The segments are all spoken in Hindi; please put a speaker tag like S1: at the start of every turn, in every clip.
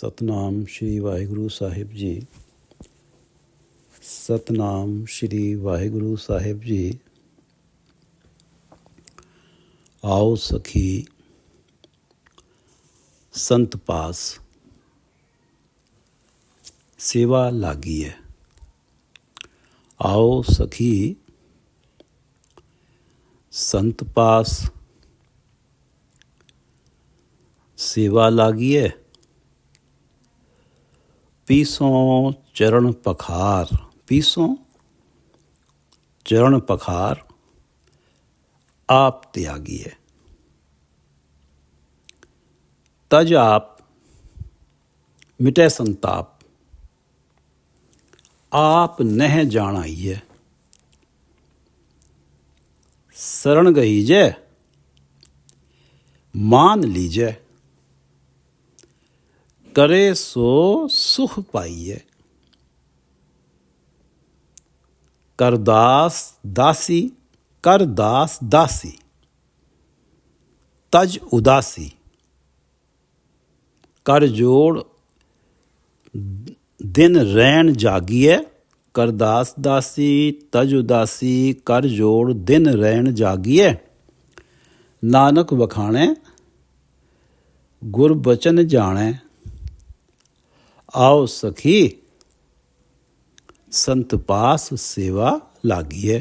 S1: ਸਤਨਾਮ ਸ਼੍ਰੀ ਵਾਹਿਗੁਰੂ ਸਾਹਿਬ ਜੀ। ਸਤਨਾਮ ਸ਼੍ਰੀ ਵਾਹਿਗੁਰੂ ਸਾਹਿਬ ਜੀ। ਆਓ ਸਖੀ ਸੰਤ ਪਾਸ ਸੇਵਾ ਲਾਗੀ ਹੈ। ਆਓ ਸਖੀ संत पास सेवा लागिए। पीसों चरण पखार, पीसों चरण पखार आप त्यागिए। तज आप मिटे संताप, आप नह जानाइए। शरण गईजे मान लीजे, करे सो सुख पाइए। करदास दासी, करदास दासी तज उदासी। कर जोड़ दिन रैन जागिए। करदास दासी तज उदासी, कर जोड़ दिन रैन जागिए। नानक वखाणे गुर बचन जाने, आओ सखी संत पास सेवा लागिए।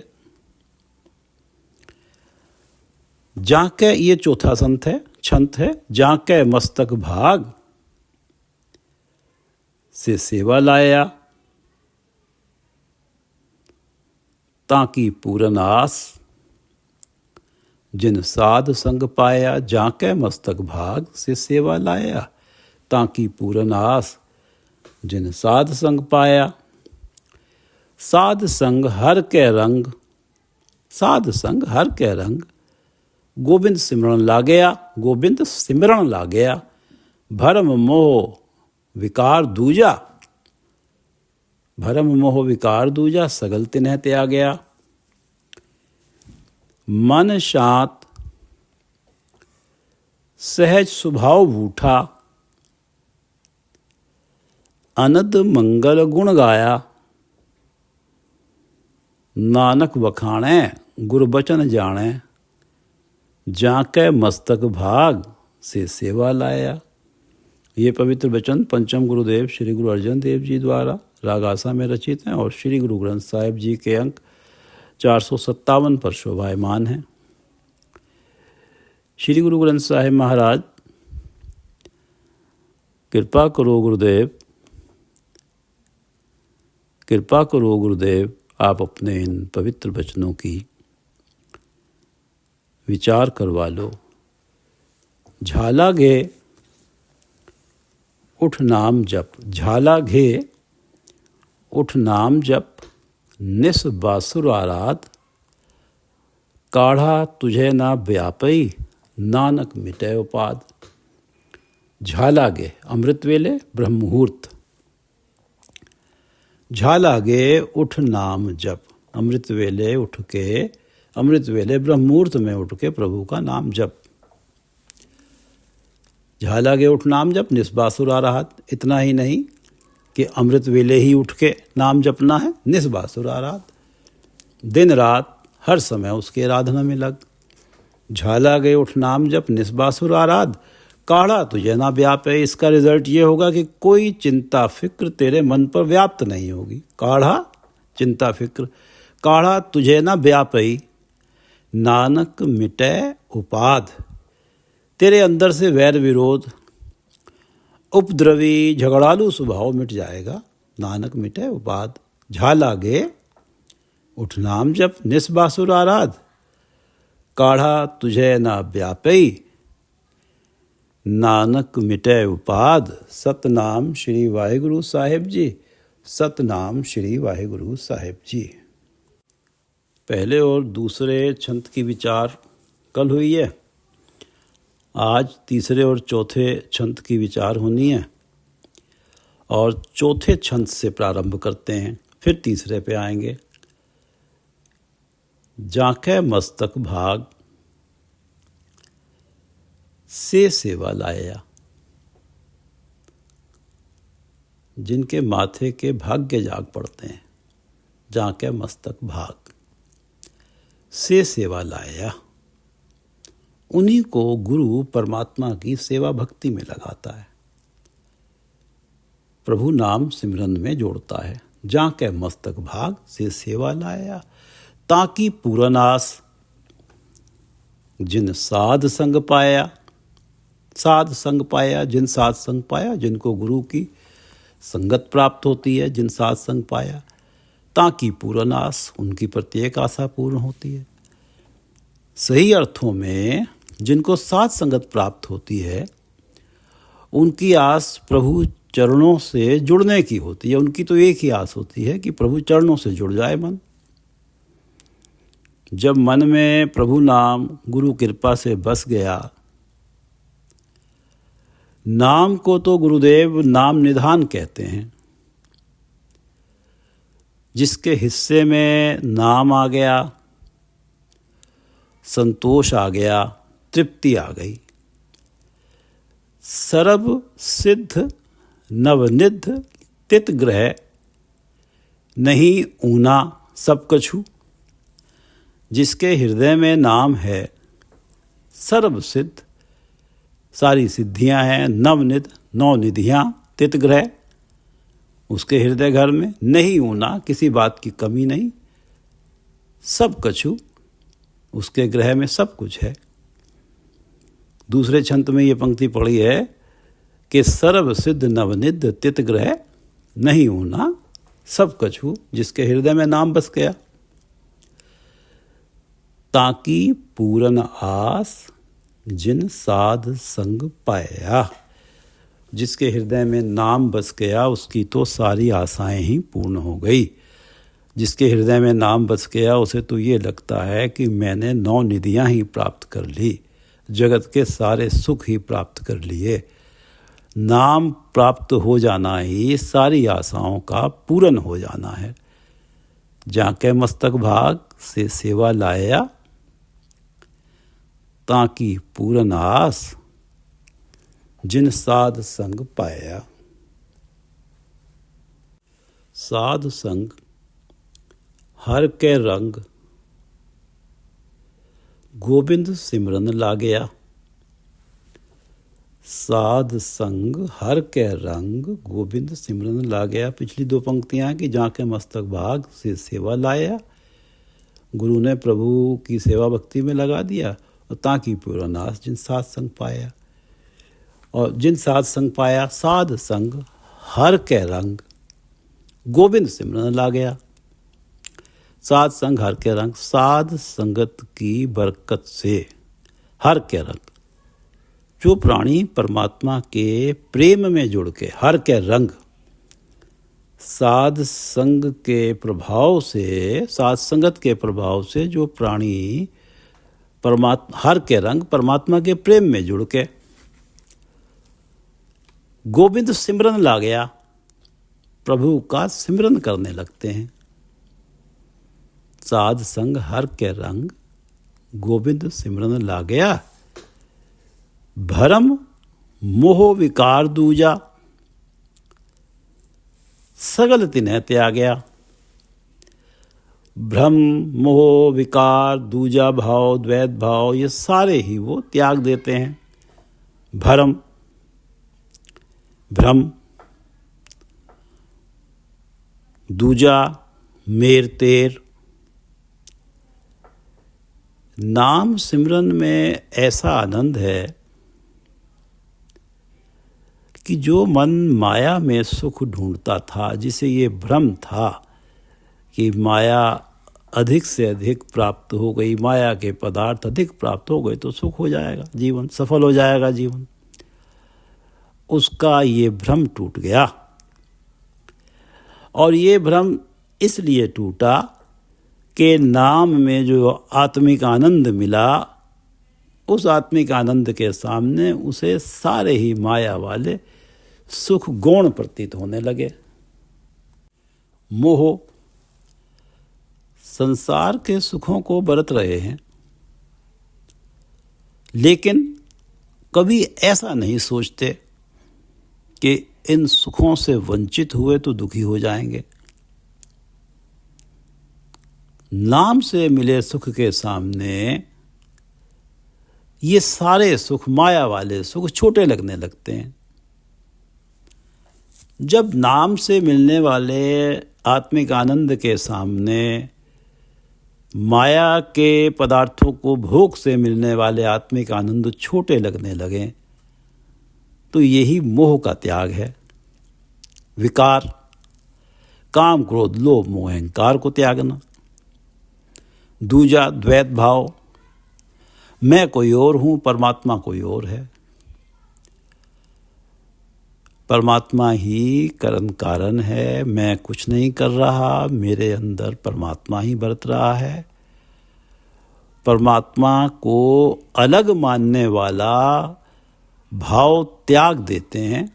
S1: जाके ये चौथा संत है, छंत है। जाके मस्तक भाग से सेवा लाया, ताकि पूरन आस जिन साध संग पाया। जाके मस्तक भाग से सेवा लाया, ताकि पूरन आस जिन साध संग पाया। साध संग हर के रंग, साध संग हर के रंग गोबिंद सिमरन लागया। गोबिंद सिमरन लागया। भरम मोह विकार दूजा, भरम मोह विकार दूजा सगल तिन्ह त्यागया। मन शांत सहज स्वभाव बूठा, अनद मंगल गुण गाया। नानक वखाणे गुर बचन जाने, जाके मस्तक भाग से सेवा लाया। ये पवित्र वचन पंचम गुरुदेव श्री गुरु अर्जन देव जी द्वारा राग आसा में रचित हैं और श्री गुरु ग्रंथ साहिब जी के अंक 457 पर शोभायमान हैं। श्री गुरु ग्रंथ साहिब महाराज, कृपा करो गुरुदेव, कृपा करो गुरुदेव, आप अपने इन पवित्र वचनों की विचार करवा लो। झाला घे उठ नाम जप, झाला घे उठ नाम जप, निस बासुर आराध। काढ़ा तुझे ना व्यापई, नानक मिटे उपाद। झालागे अमृत वेले ब्रह्म मुहूर्त। झालागे उठ नाम जप, अमृत वेले उठ के, अमृत वेले ब्रह्म मुहूर्त में उठ के प्रभु का नाम जप। झालागे उठ नाम जप, निस्बासुर आराध। इतना ही नहीं कि अमृत वेले ही उठ के नाम जपना है, निस्बासुर आराध। दिन रात हर समय उसके आराधना में लग। झाला गए उठ नाम जप, निस्बासुर आराध। काढ़ा तुझे ना व्यापे, इसका रिजल्ट ये होगा कि कोई चिंता फिक्र तेरे मन पर व्याप्त नहीं होगी। काढ़ा चिंता फिक्र, काढ़ा तुझे ना व्यापई, नानक मिटे उपाद। तेरे अंदर से वैर विरोध, उपद्रवी झगड़ालू स्वभाव मिट जाएगा। नानक मिटे उपाद। झालागे उठ नाम जप, निस्बासुर आराध। काढ़ा तुझे ना व्यापई, नानक मिटे उपाद। सतनाम श्री वाहिगुरु साहिब जी। सतनाम श्री वाहिगुरु साहिब जी। पहले और दूसरे छंत की विचार कल हुई है। आज तीसरे और चौथे छंत की विचार होनी है और चौथे छंत से प्रारंभ करते हैं, फिर तीसरे पे आएंगे। जाके मस्तक भाग से सेवा लाया। जिनके माथे के भाग्य जाग पड़ते हैं, जाके मस्तक भाग से सेवा लाया। उन्हीं को गुरु परमात्मा की सेवा भक्ति में लगाता है, प्रभु नाम सिमरन में जोड़ता है। जाके मस्तक भाग से सेवा लाया, ताकि पूरन आस जिन साध संग पाया। साध संग पाया, जिन साध संग पाया, जिनको गुरु की संगत प्राप्त होती है, जिन साध संग पाया, ताकि पूरन आस, उनकी प्रत्येक आशा पूर्ण होती है। सही अर्थों में जिनको साध संगत प्राप्त होती है, उनकी आस प्रभु चरणों से जुड़ने की होती है। उनकी तो एक ही आस होती है कि प्रभु चरणों से जुड़ जाए मन। जब मन में प्रभु नाम गुरु कृपा से बस गया, नाम को तो गुरुदेव नाम निधान कहते हैं। जिसके हिस्से में नाम आ गया, संतोष आ गया, तृप्ति आ गई। सर्व सिद्ध नवनिध तित ग्रह, नहीं ऊना सब कछु। जिसके हृदय में नाम है, सर्व सिद्ध, सारी सिद्धियां हैं, नवनिध, नौ निधियां, तित ग्रह, उसके हृदय घर में नहीं ऊना, किसी बात की कमी नहीं। सब कछु, उसके ग्रह में सब कुछ है। दूसरे छंत में ये पंक्ति पढ़ी है कि सर्व सिद्ध नवनिध तित ग्रह, नहीं ऊना सब कछु। जिसके हृदय में नाम बस गया, ताकि पूरन आस जिन साध संग पाया। जिसके हृदय में नाम बस गया, उसकी तो सारी आशाएं ही पूर्ण हो गई। जिसके हृदय में नाम बस गया, उसे तो ये लगता है कि मैंने 9 निधियां ही प्राप्त कर ली, जगत के सारे सुख ही प्राप्त कर लिए। नाम प्राप्त हो जाना ही सारी आशाओं का पूर्ण हो जाना है। जाके मस्तक भाग से सेवा लाया, ताकि पूरन आस जिन साध संग पाया। साध संग हर के रंग, गोविंद सिमरन लागया। साध संग हर के रंग, गोविंद सिमरन लागया। पिछली 2 पंक्तियां कि जाके मस्तक भाग से सेवा लाया, गुरु ने प्रभु की सेवा भक्ति में लगा दिया, और ताकि पूरन आस जिन साध संग पाया। और जिन साध संग पाया, साध संग हर के रंग, गोविंद सिमरन लागया। साध संग हर के रंग, साध संगत की बरकत से हर के रंग, जो प्राणी परमात्मा के प्रेम में जुड़ के, हर के रंग, साध संग के प्रभाव से, साध संगत के प्रभाव से जो प्राणी हर के रंग परमात्मा के प्रेम में जुड़ के गोविंद सिमरन ला गया, प्रभु का सिमरन करने लगते हैं। साध संग हर के रंग, गोविंद सिमरन ला गया। भरम मोह विकार दूजा, सगल तिन्ह त्यागया। भ्रम, मोह, विकार, दूजा भाव, द्वैत भाव, ये सारे ही वो त्याग देते हैं। भरम, भ्रम, दूजा, मेर तेर। नाम सिमरन में ऐसा आनंद है कि जो मन माया में सुख ढूंढता था, जिसे ये भ्रम था कि माया अधिक से अधिक प्राप्त हो गई, माया के पदार्थ अधिक प्राप्त हो गए तो सुख हो जाएगा, जीवन सफल हो जाएगा जीवन, उसका ये भ्रम टूट गया। और ये भ्रम इसलिए टूटा कि नाम में जो आत्मिक आनंद मिला, उस आत्मिक आनंद के सामने उसे सारे ही माया वाले सुख गौण प्रतीत होने लगे। मोह, संसार के सुखों को बरत रहे हैं, लेकिन कभी ऐसा नहीं सोचते कि इन सुखों से वंचित हुए तो दुखी हो जाएंगे। नाम से मिले सुख के सामने ये सारे सुख, माया वाले सुख, छोटे लगने लगते हैं। जब नाम से मिलने वाले आत्मिक आनंद के सामने माया के पदार्थों को भोग से मिलने वाले आत्मिक आनंद छोटे लगने लगे, तो यही मोह का त्याग है। विकार, काम, क्रोध, लोभ, मोह, अहंकार को त्यागना। दूजा द्वैत भाव, मैं कोई और हूं, परमात्मा कोई और है। परमात्मा ही कारण कारण है, मैं कुछ नहीं कर रहा, मेरे अंदर परमात्मा ही बरत रहा है। परमात्मा को अलग मानने वाला भाव त्याग देते हैं,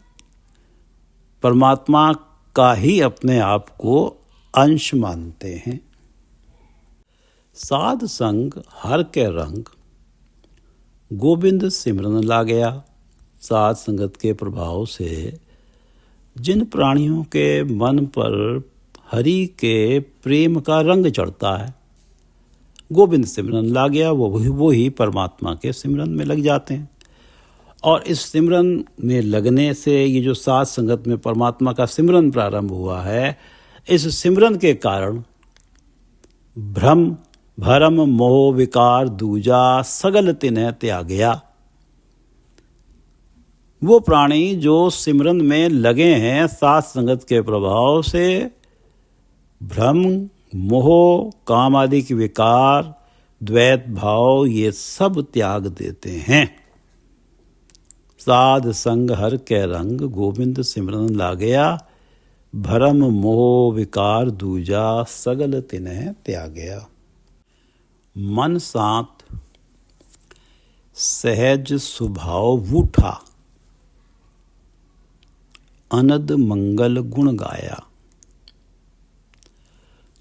S1: परमात्मा का ही अपने आप को अंश मानते हैं। साध संग हर के रंग, गोविंद सिमरन ला गया। साध संगत के प्रभाव से जिन प्राणियों के मन पर हरि के प्रेम का रंग चढ़ता है, गोविंद सिमरन ला गया, वो ही परमात्मा के सिमरन में लग जाते हैं। और इस सिमरन में लगने से ये जो साध संगत में परमात्मा का सिमरन प्रारंभ हुआ है, इस सिमरन के कारण भ्रम, भरम, मोह, विकार, दूजा सगल तिन्ह त्यागया। वो प्राणी जो सिमरन में लगे हैं साध संगत के प्रभाव से, भ्रम, मोह, काम आदि के विकार, द्वैत भाव, ये सब त्याग देते हैं। साध संग हर के रंग, गोविंद सिमरन ला गया। भरम, मोह, विकार, दूजा सगल तिन्ह त्यागया। मन शांत, सहज स्वभाव वूठा, अनद मंगल गुण गाया।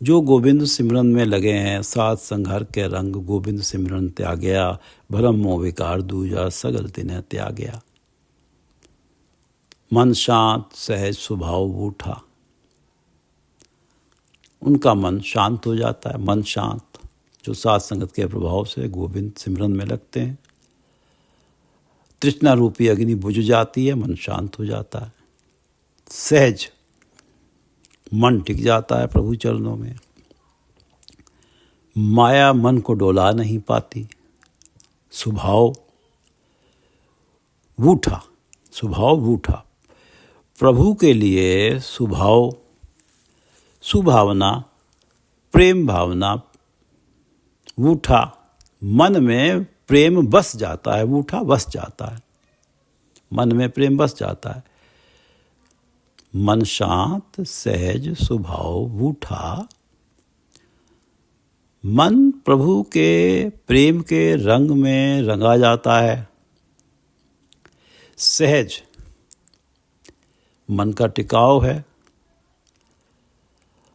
S1: जो गोविंद सिमरन में लगे हैं, साध संग हर के रंग, गोविंद सिमरन त्यागया। भरम, मोह, विकार, दूजा सगल तिन्ह त्यागया। मन शांत, सहज स्वभाव वूठा, उनका मन शांत हो जाता है। मन शांत, जो साध संगत के प्रभाव से गोविंद सिमरन में लगते हैं, तृष्णा रूपी अग्नि बुझ जाती है, मन शांत हो जाता है। सहज, मन टिक जाता है प्रभु चरणों में। माया मन को डोला नहीं पाती। स्वभाव वूठा, स्वभाव वूठा, प्रभु के लिए स्वभाव, सुभावना, प्रेम भावना वूठा, मन में प्रेम बस जाता है। वूठा बस जाता है, मन में प्रेम बस जाता है। मन शांत, सहज स्वभाव वूठा, मन प्रभु के प्रेम के रंग में रंगा जाता है। सहज, मन का टिकाव है,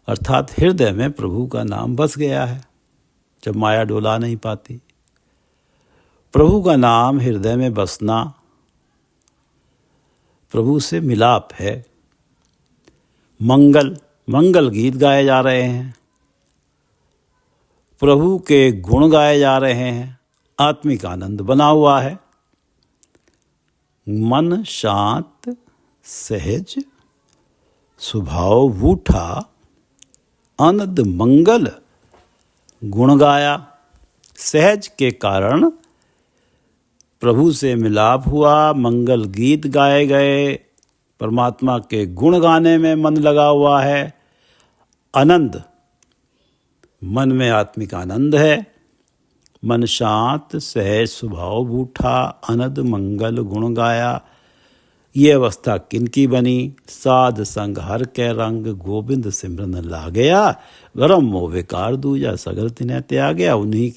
S1: अर्थात हृदय में प्रभु का नाम बस गया है। जब माया डोला नहीं पाती, प्रभु का नाम हृदय में बसना प्रभु से मिलाप है। मंगल, मंगल गीत गाए जा रहे हैं, प्रभु के गुण गाए जा रहे हैं, आत्मिक आनंद बना हुआ है। मन शांत, सहज स्वभाव वूठा, अनद मंगल गुण गाया। सहज के कारण प्रभु से मिलाप हुआ, मंगल गीत गाए गए, परमात्मा के गुण गाने में मन लगा हुआ है। आनंद, मन में आत्मिक आनंद है। मन शांत, सहज स्वभाव वूठा, अनद मंगल गुण गाया। ये अवस्था किनकी बनी? साध संग हर के रंग, गोविंद सिमरन ला गया। गरम मोह विकार दूजा सगल तिन्ह त्यागया। उन्हीं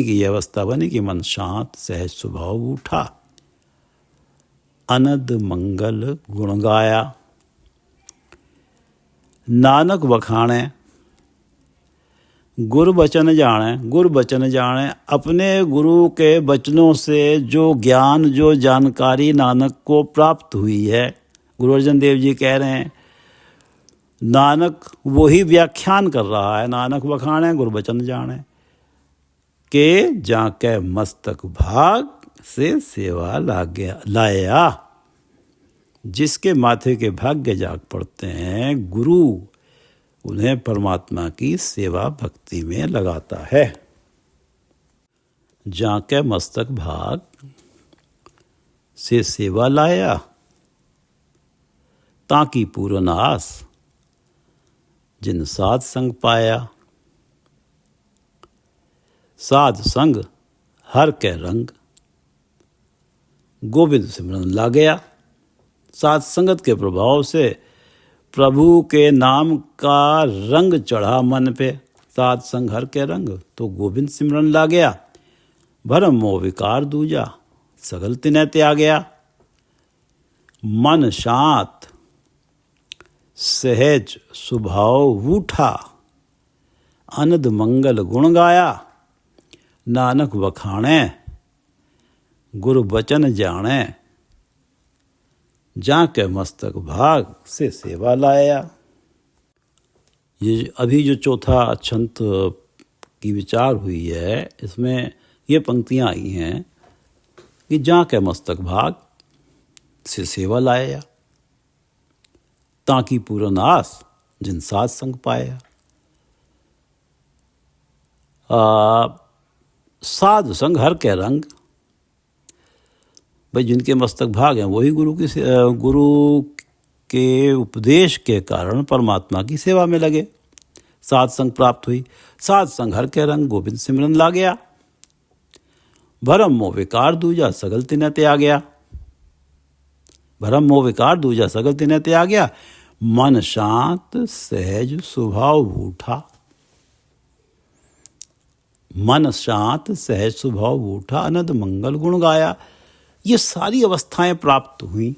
S1: की ये अवस्था बनी कि मन शांत, सहज स्वभाव उठा, अनद मंगल गुण गाया। नानक बखाणे, गुरु वचन जाने, गुरु वचन जाने, अपने गुरु के वचनों से जो ज्ञान जो जानकारी नानक को प्राप्त हुई है। गुरु अर्जन देव जी कह रहे हैं, नानक वही व्याख्यान कर रहा है, नानक बखाने गुरु वचन जाने के जाके मस्तक भाग से सेवा लाया। जिसके माथे के भाग्य जाग पड़ते हैं, गुरु उन्हें परमात्मा की सेवा भक्ति में लगाता है। जाके मस्तक भाग से सेवा लाया, ताकि पूरन आस जिन साध संग पाया। साध संग हर के रंग, गोविंद सिमरन ला गया। साध संगत के प्रभाव से प्रभु के नाम का रंग चढ़ा मन पे। साध संग हर के रंग, तो गोविंद सिमरन ला गया। भरम मोह विकार दूजा, सगल तिनय त्याग गया। मन शांत सहज स्वभाव उठा, अनद मंगल गुण गाया। नानक वखाणे गुरु वचन जाने, जाके मस्तक भाग से सेवा लाया। ये अभी जो चौथा छंत की विचार हुई है, इसमें ये पंक्तियां आई हैं कि जाके मस्तक भाग से सेवा लाया, ताकि पूरन आस जिन साध संग पाया। साध संग हर के रंग, भाई जिनके मस्तक भाग हैं वही गुरु के उपदेश के कारण परमात्मा की सेवा में लगे। साध संग प्राप्त हुई। साध संग हर के रंग, गोविंद सिमरन ला गया। भरम मोह विकार दूजा, सगल तिनय त्याग गया। भरम मोह विकार दूजा, सगल तिनय त्याग गया। मन शांत सहज स्वभाव उठा। मन शांत सहज स्वभाव उठा, अनद मंगल गुण गाया। ये सारी अवस्थाएं प्राप्त हुई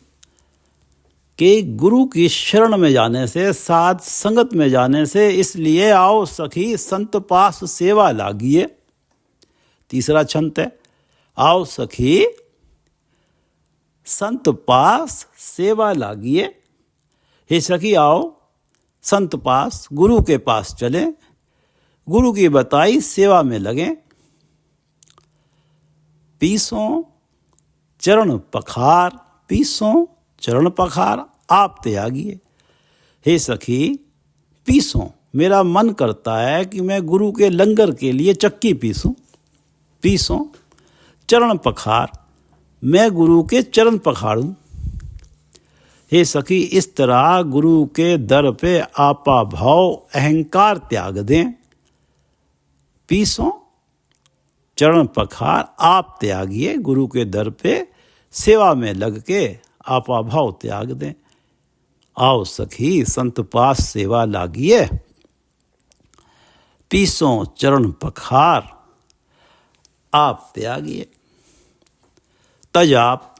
S1: कि गुरु की शरण में जाने से, साध संगत में जाने से। इसलिए आओ सखी संत पास सेवा लागिए। तीसरा छंत है, आओ सखी संत पास सेवा लागिए। हे सखी आओ संत पास, गुरु के पास चले, गुरु की बताई सेवा में लगे। पीसों चरण पखार, पीसों चरण पखार आप त्यागिए। हे सखी पीसों, मेरा मन करता है कि मैं गुरु के लंगर के लिए चक्की पीसूं। पीसों चरण पखार, मैं गुरु के चरण पखाड़ूं। हे सखी इस तरह गुरु के दर पे आपा भाव अहंकार त्याग दें। पीसों चरण पखार आप त्यागिए, गुरु के दर पे सेवा में लग के आपा भाव त्याग दें। आओ सखी संत पास सेवा लागिए। पीसों चरण पखार आप त्यागिए। तजाप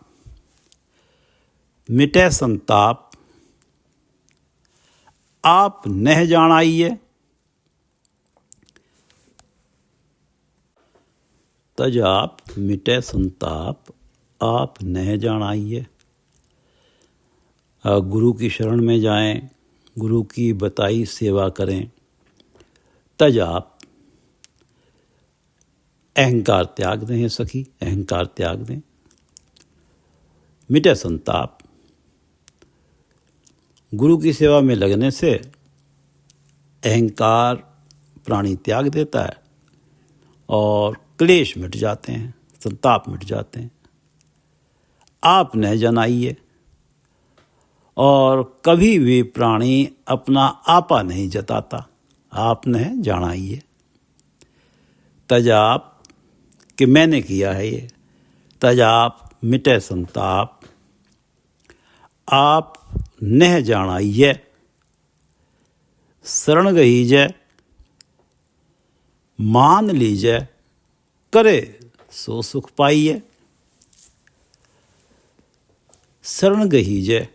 S1: मिटे संताप, आप नह जानाइए। तजाप मिटे संताप, आप नह जानाइए। गुरु की शरण में जाएं, गुरु की बताई सेवा करें। तजाप अहंकार त्याग दें। सखी अहंकार त्याग दें। मिटे संताप, गुरु की सेवा में लगने से अहंकार प्राणी त्याग देता है और क्लेश मिट जाते हैं, संताप मिट जाते हैं। आप न जनाइए, और कभी भी प्राणी अपना आपा नहीं जताता, आप न जानाइए। तजाप कि मैंने किया है ये, तजाप मिटे संताप, आप नह जानाइए। शरण गहीजय, मान लीजय, करे सो सुख पाइए। शरण गहीजय,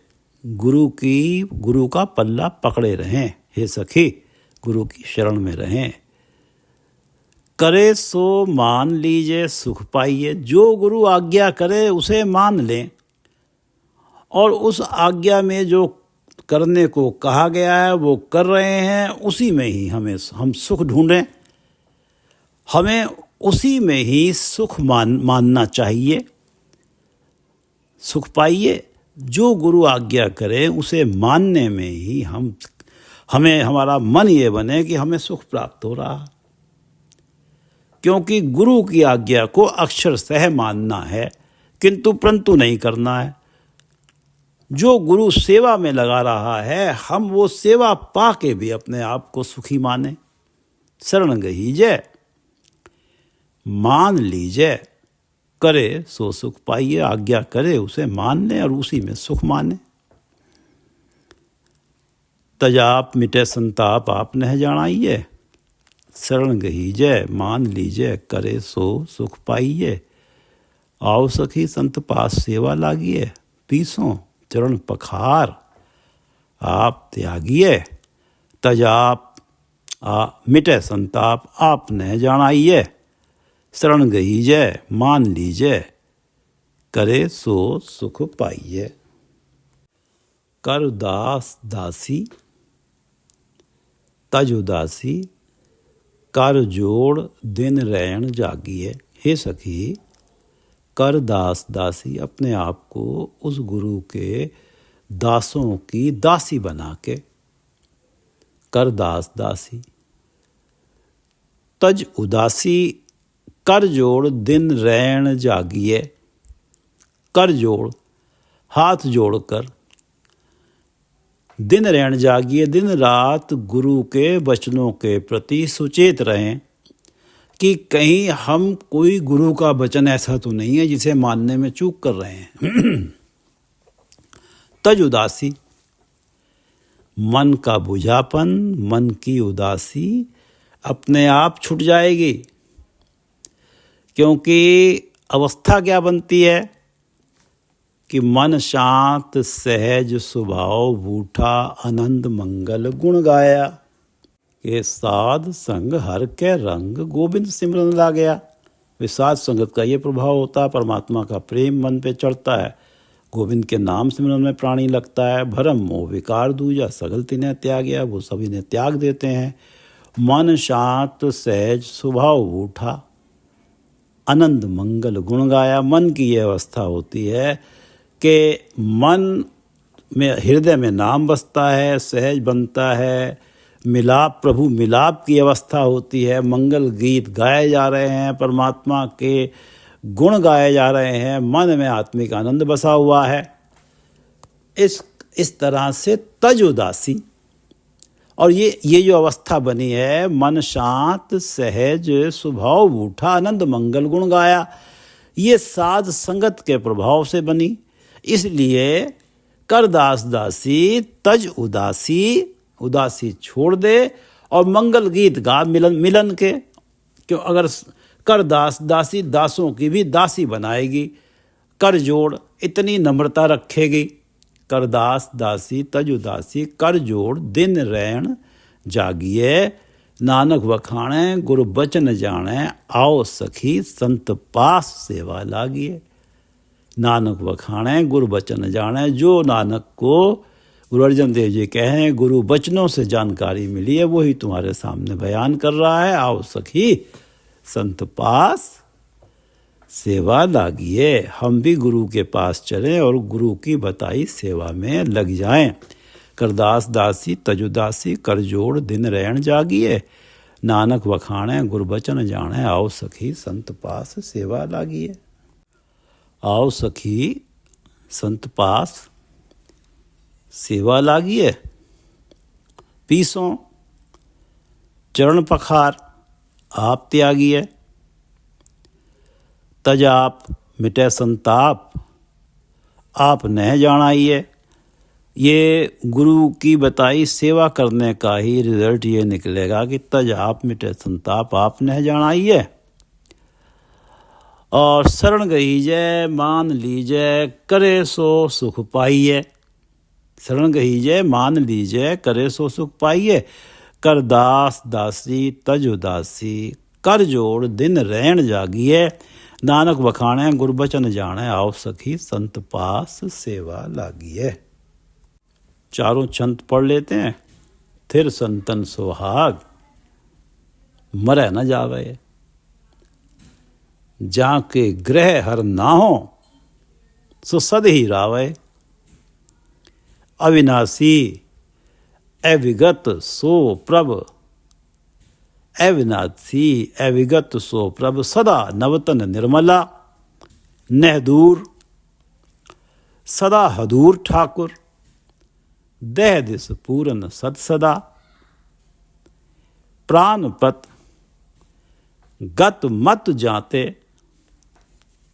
S1: गुरु का पल्ला पकड़े रहें। हे सखी गुरु की शरण में रहें, करे सो मान लीजिए सुख पाइए। जो गुरु आज्ञा करे उसे मान लें और उस आज्ञा में जो करने को कहा गया है वो कर रहे हैं, उसी में ही हम सुख ढूंढें। हमें उसी में ही सुख मानना चाहिए। सुख पाइए, जो गुरु आज्ञा करे उसे मानने में ही हमें हमारा मन ये बने कि हमें सुख प्राप्त हो रहा है। क्योंकि गुरु की आज्ञा को अक्षरशः मानना है, किंतु परंतु नहीं करना है। जो गुरु सेवा में लगा रहा है, हम वो सेवा पा के भी अपने आप को सुखी माने। शरण गहीजे, मान लीजिए, करे सो सुख पाइए। आज्ञा करे उसे मान लें और उसी में सुख माने। तजाप मिटे संताप आप नह जानाइए। शरण गहीजे, मान लीजिए, करे सो सुख पाइए। आओ सखी संत पास सेवा लागिए। पीसों चरण पखार आप त्यागिए। तजाप मिटे संताप आप नह जानाइए। शरण गहीजे, मान लीजिए, करे सो सुख पाइए। कर दास दासी तज उदासी, कर जोड़ दिन रैन जागिए। हे सखी, कर दास दासी, अपने आप को उस गुरु के दासों की दासी बना के। कर दास दासी, तज उदासी, कर जोड़ दिन रैन जागिए। कर जोड़, हाथ जोड़कर, दिन रैन जागिए, दिन रात गुरु के वचनों के प्रति सुचेत रहें कि कहीं हम कोई गुरु का वचन ऐसा तो नहीं है जिसे मानने में चूक कर रहे हैं। तज उदासी, मन का बुझापन, मन की उदासी अपने आप छूट जाएगी। क्योंकि अवस्था क्या बनती है कि मन शांत सहज स्वभाव बूठा आनंद मंगल गुण गाया। के साध संग हर के रंग गोविंद सिमरन ला गया। वे साध संगत का ये प्रभाव होता है। परमात्मा का प्रेम मन पे चढ़ता है। गोविंद के नाम सिमरन में प्राणी लगता है। भरम मोह विकार दूजा सगल तिन्हें त्याग्या, वो सभी ने त्याग देते हैं। मन शांत सहज स्वभाव बूठा आनंद मंगल गुण गाया। मन की यह अवस्था होती है कि मन में हृदय में नाम बसता है, सहज बनता है, मिलाप प्रभु मिलाप की अवस्था होती है। मंगल गीत गाए जा रहे हैं, परमात्मा के गुण गाए जा रहे हैं, मन में आत्मिक आनंद बसा हुआ है। इस तरह से तज उदासी, और ये जो अवस्था बनी है, मन शांत सहज स्वभाव बूठा आनंद मंगल गुण गाया, ये साध संगत के प्रभाव से बनी। इसलिए कर दास दासी तज उदासी, उदासी छोड़ दे और मंगल गीत गा मिलन के। क्यों? अगर कर दास दासी दासों की भी दासी बनाएगी, कर जोड़ इतनी नम्रता रखेगी। कर दास दासी तज उदासी, कर जोड़ दिन रैन जागिए। नानक वखाणे गुरु बचन जाने, आओ सखी संत पास सेवा लागिए। नानक वखाणे गुरु बचन जाने, जो नानक को गुरु अर्जन देव जी कहें गुरु वचनों से जानकारी मिली है, वही तुम्हारे सामने बयान कर रहा है। आओ सखी संत पास सेवा लागिए। हम भी गुरु के पास चलें और गुरु की बताई सेवा में लग जाएं। करदास दासी तजुदासी कर जोड़ दिन रैन जागिए। नानक वखाणे गुरु बचन जाने, आओ सखी संत पास सेवा लागिए। आओ सखी संत पास सेवा लागिए। पीसों चरण पखार आप त्यागिए। तजाप मिटे संताप आप नह जानाइए। ये गुरु की बताई सेवा करने का ही रिजल्ट ये निकलेगा कि तजाप मिटे संताप आप नह जानाइए। और शरण गहीजे मान लीजिए, करे सो सुख पाइए। शरण गहीजे मान लीजिए, करे सो सुख पाइए। कर दास दासी तज उदासी, कर जोड़ दिन रहन जागिए, नानक वखाणे गुरबचन जाने, आओ सखी संत पास सेवा लागिए। चारों छंद पढ़ लेते हैं। थिर संतन सुहाग, मरे न जावे, जाके ग्रह हर नाहो, सो सद ही रावे। अविनाशी अविगत सो प्रभ, अविनाशी अविगत सो प्रभ, सदा नवतन निर्मला। नह दूर सदा हदूर ठाकुर, देह दिस पूरन सद सदा। प्राणपत गत मत जाते,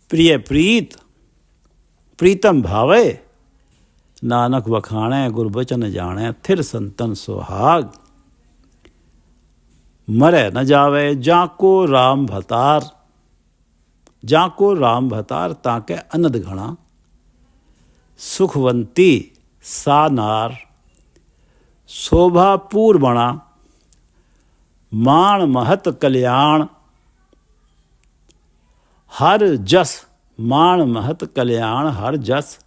S1: प्रिय प्रीत प्रीतम भावे। नानक वखाणे गुरबचन जाने, थिर संतन सुहाग, मरे न जावे। जाको राम भतार, जाको राम भतार, ताके अनद घना। सुखवंती सा नार, शोभा पूर बणा। मान महत कल्याण, हर जस। मान महत कल्याण हर जस।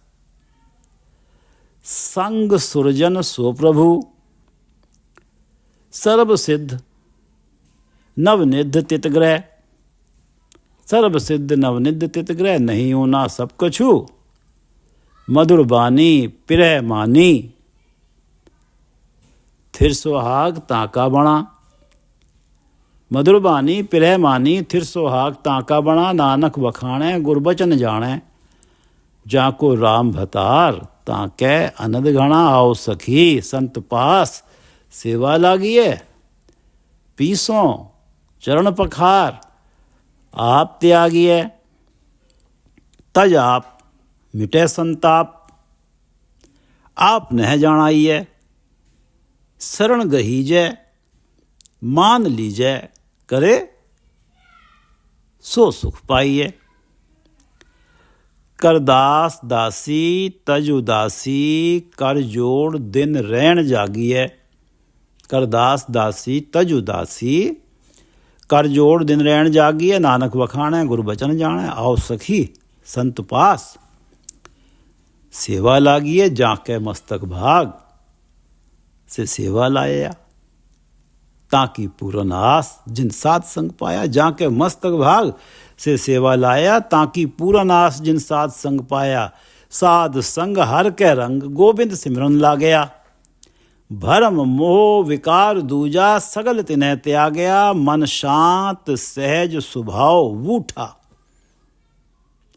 S1: संग सुरजन सो प्रभु, सर्व सिद्ध नवनिध तितग्रह। सर्व सिद्ध नवनिध तितग्रह, नहीं होना सब कछु। मधुर बानी पिरह मानी, थिर सुहाग ताका बणा। मधुर बानी पिरह मानी, थिर सुहाग ताका बणा। नानक वखाणे गुरबचन जाने, जाको राम भतार, ताके अनद घना। आओ सखी संत पास सेवा लागिए, पीसों चरण पखार आप त्यागिए। तज आप मिटे संताप, आप नह जानाइए। शरण गहीजय मान लीजय, करे सो सुख पाइए। करदास दासी तज उदासी, कर जोड़ दिन रहन जागिए। करदास दासी तज उदासी, कर जोड़ दिन रहन जागिए। नानक वखाणे गुरबचन जाने, आओ सखी संत पास सेवा लागिए। जाके मस्तक भाग से सेवा लाया, ताकि पूरन आस जिन सात संग पाया। जाके मस्तक भाग से सेवा लाया, ताकि पूरन आस जिन सात संग पाया। साध संग हर के रंग, गोविंद सिमरन ला गया। भरम मोह विकार दूजा, सगल तिन्ह त्यागया। मन शांत सहज स्वभाव वूठा,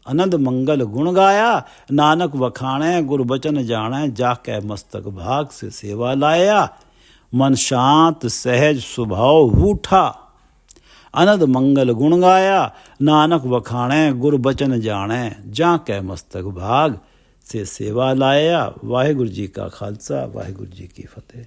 S1: आनंद मंगल गुण गाया। नानक वखाणे गुरबचन जाने, जाके मस्तक भाग से सेवा लाया। मन शांत सहज स्वभाव वूठा, आनंद मंगल गुण गाया। नानक वखाणे गुरबचन जाने, जाके मस्तक भाग से सेवा लाया। वाहिगुरु जी का खालसा, वाहिगुरु जी की फतेह।